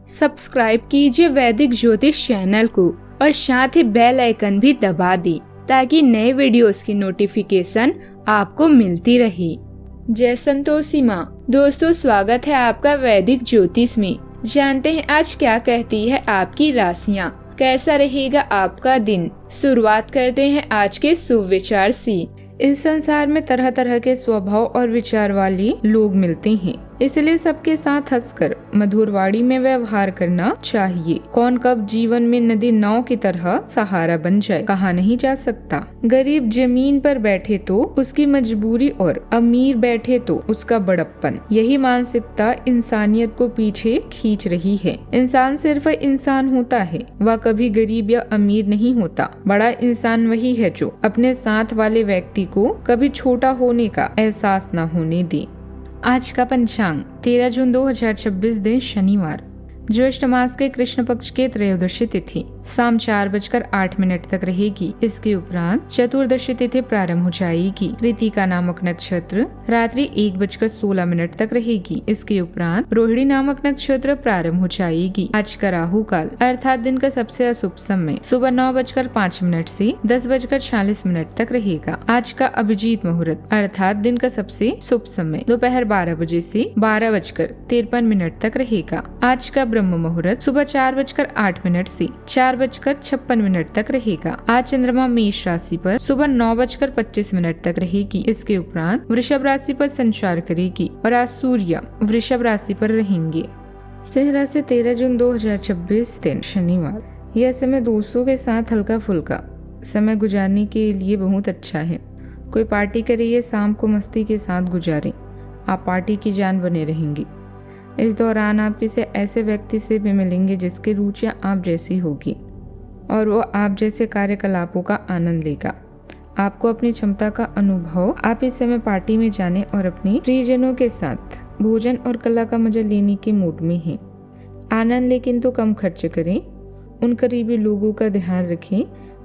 Subscribe कीजिए वैदिक ज्योतिष चैनल को और साथ ही बेल आइकन भी दबा दी ताकि नए वीडियोस की नोटिफिकेशन आपको मिलती रहे। जय संतोषी माँ। दोस्तों, स्वागत है आपका वैदिक ज्योतिष में। जानते हैं आज क्या कहती है आपकी राशियाँ, कैसा रहेगा आपका दिन। शुरुआत करते हैं आज के शुभ विचार से। इस संसार में तरह तरह के स्वभाव और विचार वाले लोग मिलते हैं, इसलिए सबके साथ हंसकर मधुर वाणी में व्यवहार करना चाहिए। कौन कब जीवन में नदी नाव की तरह सहारा बन जाए कहा नहीं जा सकता। गरीब जमीन पर बैठे तो उसकी मजबूरी और अमीर बैठे तो उसका बड़प्पन, यही मानसिकता इंसानियत को पीछे खींच रही है। इंसान सिर्फ इंसान होता है, वह कभी गरीब या अमीर नहीं होता। बड़ा इंसान वही है जो अपने साथ वाले व्यक्ति को कभी छोटा होने का एहसास न होने दे। आज का पंचांग 13 जून 2026 दिन शनिवार, ज्येष्ठ मास के कृष्ण पक्ष के त्रयोदशी तिथि शाम 4:08 तक रहेगी। इसके उपरांत चतुर्दशी तिथि प्रारंभ हो जाएगी। कृतिका नामक नक्षत्र रात्रि 1:16 तक रहेगी। इसके उपरांत रोहिणी नामक नक्षत्र प्रारंभ हो जाएगी। आज का राहु काल अर्थात दिन का सबसे अशुभ समय सुबह 9:05 से 10:46 तक रहेगा। आज का अभिजीत मुहूर्त अर्थात दिन का सबसे शुभ समय दोपहर 12 बजे से 12:53 तक रहेगा। आज का ब्रह्म मुहूर्त सुबह 4:08 से 4:56 तक रहेगा। आज चंद्रमा मेष राशि पर सुबह 9:25 तक रहेगी। इसके उपरांत वृषभ राशि पर संचार करेगी और आज सूर्य वृषभ राशि पर रहेंगे। सिंह राशि 13 जून 2026 दिन शनिवार, यह समय दोस्तों के साथ हल्का फुल्का समय गुजारने के लिए बहुत अच्छा है। कोई पार्टी करे या शाम को मस्ती के साथ गुजारे, आप पार्टी की जान बने रहेंगे। इस दौरान आप किसी ऐसे व्यक्ति से भी मिलेंगे जिसकी रुचियां आप जैसी होगी और वो आप जैसे कार्यकलापों का आनंद लेगा। आपको अपनी क्षमता का अनुभव, आप इस समय पार्टी में जाने और अपने प्रियजनों के साथ भोजन और कला का मजा लेने के मूड में हैं। आनंद लेकिन तो कम खर्च करें। उन करीबी लोगों का ध्यान रखें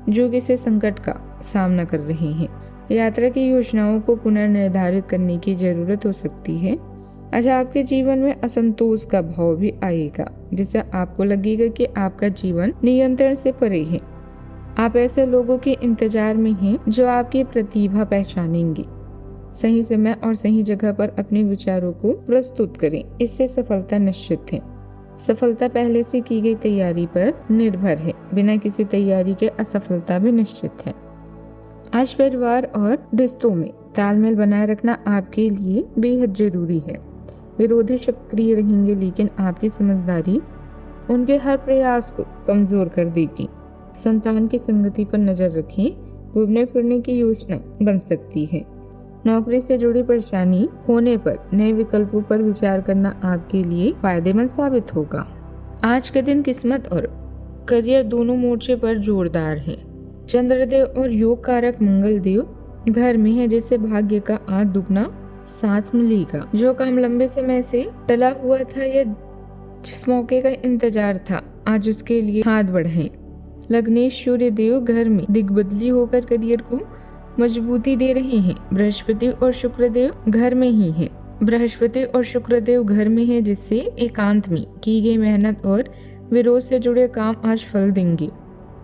जो किसी संकट का सामना कर रहे हैं। यात्रा की योजनाओं को पुनर्निर्धारित करने की जरूरत हो सकती है। आज आपके जीवन में असंतोष का भाव भी आएगा, जिससे आपको लगेगा कि आपका जीवन नियंत्रण से परे है। आप ऐसे लोगों के इंतजार में हैं जो आपकी प्रतिभा पहचानेंगे। सही समय और सही जगह पर अपने विचारों को प्रस्तुत करें, इससे सफलता निश्चित है। सफलता पहले से की गई तैयारी पर निर्भर है, बिना किसी तैयारी के असफलता भी निश्चित है। आज परिवार और रिश्तों में तालमेल बनाए रखना आपके लिए बेहद जरूरी है। विरोधी सक्रिय रहेंगे, लेकिन आपकी समझदारी उनके हर प्रयास को कमजोर कर देगी। संतान की संगति पर नजर रखें। घूमने फिरने की योजना बन सकती है। नौकरी से जुड़ी परेशानी होने पर नए विकल्पों पर विचार करना आपके लिए फायदेमंद साबित होगा। आज के दिन किस्मत और करियर दोनों मोर्चे पर जोरदार है। चंद्रदेव और योग कारक मंगल देव घर में है, जिससे भाग्य का आज दुगना साथ मिलेगा। जो काम लंबे समय से टला हुआ था या जिस मौके का इंतजार था, आज उसके लिए हाथ बढ़ाएं। लग्नेश सूर्य देव घर में दिग्बदली होकर करियर को मजबूती दे रहे हैं। बृहस्पति और शुक्रदेव घर में ही है। बृहस्पति और शुक्रदेव घर में है, जिससे एकांत में की गई मेहनत और विरोध से जुड़े काम आज फल देंगे।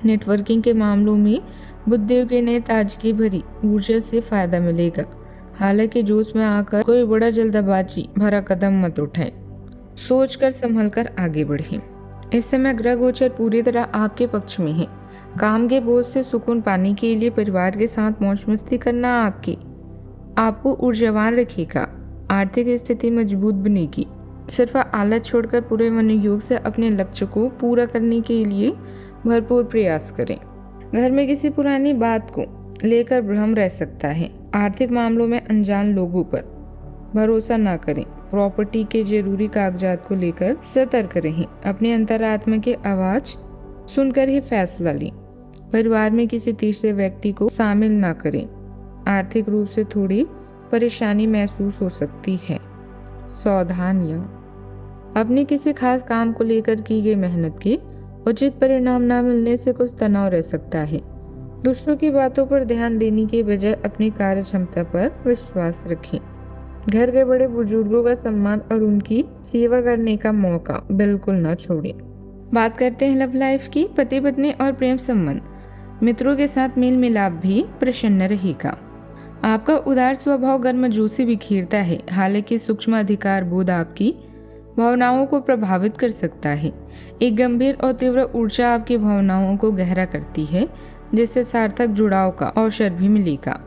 नेटवर्किंग के मामलों में बुद्धि के नए ताजगी भरी ऊर्जा से फायदा मिलेगा। हालांकि जोश में आकर कोई बड़ा जल्दबाजी भरा कदम मत उठाएं। सोचकर संभलकर आगे बढ़ें। इस समय ग्रह गोचर पूरी तरह आपके पक्ष में है। काम के बोझ से सुकून पाने के लिए परिवार के साथ मौज मस्ती करना आपको ऊर्जावान रखेगा। आर्थिक स्थिति मजबूत बनेगी। सिर्फ आलस छोड़कर पूरे मनोयोग से अपने लक्ष्य को पूरा करने के लिए भरपूर प्रयास करें। घर में किसी पुरानी बात को लेकर भ्रम रह सकता है। आर्थिक मामलों में अनजान लोगों पर भरोसा न करें। प्रॉपर्टी के जरूरी कागजात को लेकर सतर्क रहें। अपने अंतरात्मा की आवाज सुनकर ही फैसला लें। परिवार में किसी तीसरे व्यक्ति को शामिल न करें। आर्थिक रूप से थोड़ी परेशानी महसूस हो सकती है। सावधानियां, अपने किसी खास काम को लेकर की गई मेहनत के उचित परिणाम न मिलने से कुछ तनाव रह सकता है। दूसरों की बातों पर ध्यान देने के बजाय अपनी कार्य क्षमता पर विश्वास रखें। घर के बड़े बुजुर्गों का सम्मान और उनकी सेवा करने का मौका बिल्कुल न छोड़ें। बात करते हैं लव लाइफ की। पति पत्नी और प्रेम संबंध, मित्रों के साथ मेल मिलाप भी प्रसन्न रहेगा। आपका उदार स्वभाव गर्मजोशी बिखेरता है, हालांकि सूक्ष्म अधिकार बोध आपकी भावनाओं को प्रभावित कर सकता है। एक गंभीर और तीव्र ऊर्जा आपकी भावनाओं को गहरा करती है, जिससे सार्थक जुड़ाव का अवसर भी मिलेगा।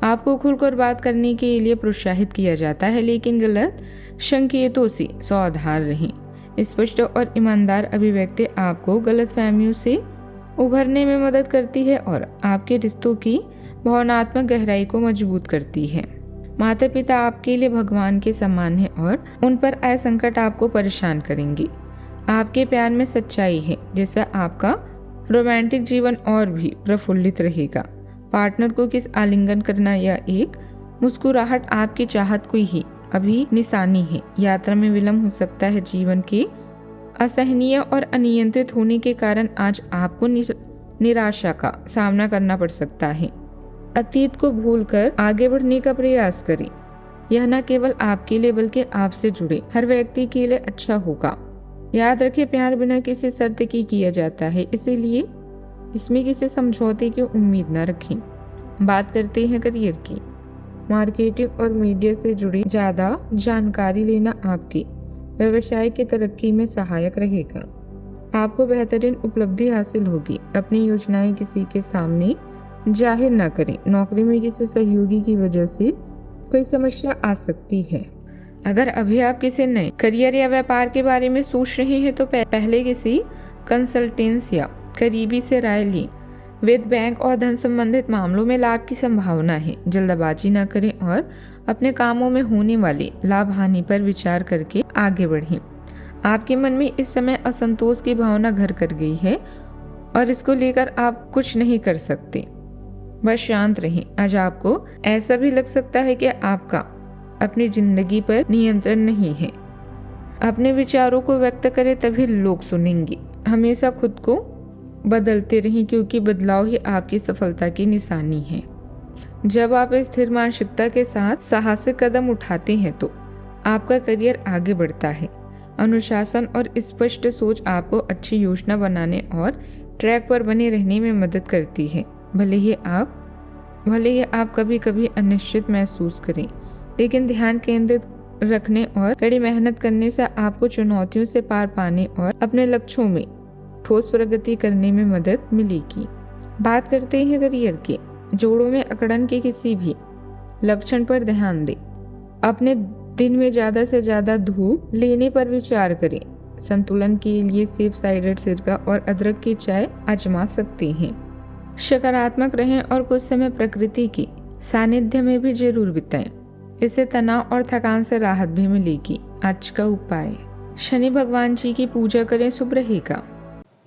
आपको खुलकर बात करने के लिए प्रोत्साहित किया जाता है, लेकिन गलत संकेतों से सावधान रहें। स्पष्ट और ईमानदार अभिव्यक्ति आपको गलतफहमियों से उभरने में मदद करती है और आपके रिश्तों की भावनात्मक गहराई को मजबूत करती है। माता पिता आपके लिए भगवान के समान है और उन पर आए संकट आपको परेशान करेंगे। आपके प्यार में सच्चाई है, जिससे आपका रोमांटिक जीवन और भी प्रफुल्लित रहेगा। पार्टनर को किस आलिंगन करना या एक मुस्कुराहट आपकी चाहत को ही अभी निशानी है। यात्रा में विलंब हो सकता है। जीवन के असहनीय और अनियंत्रित होने के कारण आज आपको निराशा का सामना करना पड़ सकता है। अतीत को भूलकर आगे बढ़ने का प्रयास करें। यह न केवल आपके लिए बल्कि आपसे जुड़े हर व्यक्ति के लिए अच्छा होगा। याद रखें, प्यार बिना किसी शर्त की किया जाता है, इसीलिए इसमें किसी समझौते की उम्मीद न रखें। बात करते हैं करियर की। मार्केटिंग और मीडिया से जुड़ी ज़्यादा जानकारी लेना आपकी व्यवसाय की तरक्की में सहायक रहेगा। आपको बेहतरीन उपलब्धि हासिल होगी। अपनी योजनाएं किसी के सामने जाहिर न करें। नौकरी में किसी सहयोगी की वजह से कोई समस्या आ सकती है। अगर अभी आप किसी नए करियर या व्यापार के बारे में सोच रहे हैं तो पहले किसी कंसल्टेंस या करीबी से राय लें। वित्त, बैंक और धन संबंधित मामलों में लाभ की संभावना है। जल्दबाजी न करें और अपने कामों में होने वाली लाभ हानि पर विचार करके आगे बढ़ें। आपके मन में इस समय असंतोष की भावना घर कर गई है और इसको लेकर आप कुछ नहीं कर सकते। बस शांत रहें। आज आपको ऐसा भी लग सकता है कि आपका अपनी जिंदगी पर नियंत्रण नहीं है। अपने विचारों को व्यक्त करें, तभी लोग सुनेंगे। हमेशा खुद को बदलते रहें, क्योंकि बदलाव ही आपकी सफलता की निशानी है। जब आप स्थिर मानसिकता के साथ साहसिक कदम उठाते हैं तो आपका करियर आगे बढ़ता है। अनुशासन और स्पष्ट सोच आपको अच्छी योजना बनाने और ट्रैक पर बने रहने में मदद करती है। भले ही आप कभी कभी अनिश्चित महसूस करें, लेकिन ध्यान केंद्रित रखने और कड़ी मेहनत करने से आपको चुनौतियों से पार पाने और अपने लक्ष्यों में ठोस प्रगति करने में मदद मिलेगी। बात करते हैं करियर की। जोड़ों में अकड़न के किसी भी लक्षण पर ध्यान दें। अपने दिन में ज्यादा से ज्यादा धूप लेने पर विचार करें। संतुलन के लिए सेब साइडर सिरका और अदरक की चाय आजमा सकते हैं। सकारात्मक रहें और कुछ समय प्रकृति के सानिध्य में भी जरूर बिताएं। इससे तनाव और थकान से राहत भी मिलेगी। आज का उपाय, शनि भगवान जी की पूजा करें, शुभ रहेगा।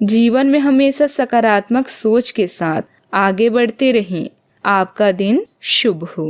जीवन में हमेशा सकारात्मक सोच के साथ आगे बढ़ते रहें। आपका दिन शुभ हो।